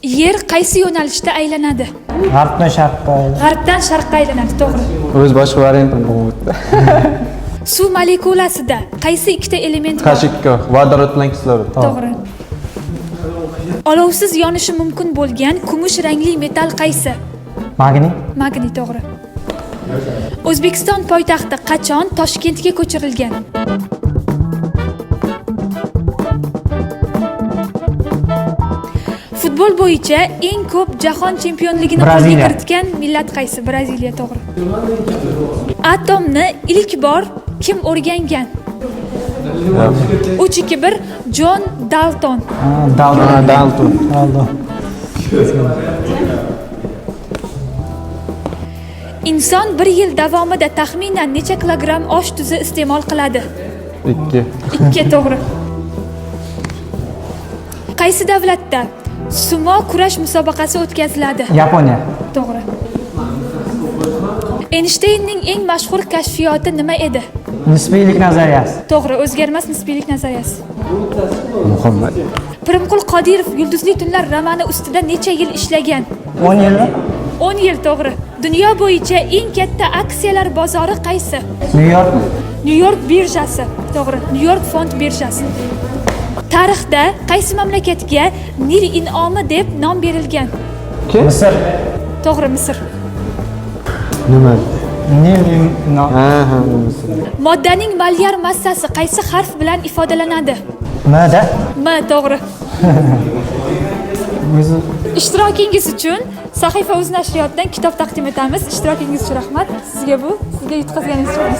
Yer qaysi yo'nalishda aylanadi? G'arbdan sharqqa. G'arbdan sharqqa aylanadi, to'g'ri. O'z boshqa variantim bo'ldi. Suv molekulasida qaysi ikkita element bor? H2O, vodorod bilan kislorod. To'g'ri. Olovsiz yonishi mumkin bo'lgan kumush rangli metal qaysi? Magniy. Magniy, to'g'ri. O'zbekiston poytaxti qachon Toshkentga ko'chirilgan? Futbol bo'yicha eng ko'p jahon chempionligini qo'lga kiritgan millat qaysi? Braziliya, to'g'ri. Atomni ilk bor kim o'rgangan? 3-2-1 John Dalton. Dalton. Inson bir yil davomida taxminan necha kilogramm osh tuzi iste'mol qiladi? 2. 2, to'g'ri. Qaysi davlatda sumo kurash musobaqasi o'tkaziladi? Yaponiya. To'g'ri. Eynshteynning eng mashhur kashfiyoti nima edi? Nisbiylik nazariyasi. To'g'ri, o'zgarmas nisbiylik nazariyasi. Muhammad. Pirimqul Qodirov Yulduzli tunlar romani ustida necha yil ishlagan? 10 yilmi? 10 yil, to'g'ri. Dunyo bo'yicha eng katta aksiyalar bozori qaysi? New York. New York birjasi, to'g'ri. New York fond birjasi. Tarixda qaysi mamlakatga Nil in'omi deb nom berilgan? Misr. To'g'ri, Misr. Nima? Nil in'omi. Ha, Misr. Moddaning molyar massasi qaysi harf bilan ifodalanadi? M-da. M, to'g'ri. O'zi Ishtirokingiz uchun Sahifa Uz nashriyotdan kitob taqdim etamiz. Ishtirokingiz uchun rahmat. Sizga yutqazganingiz uchun.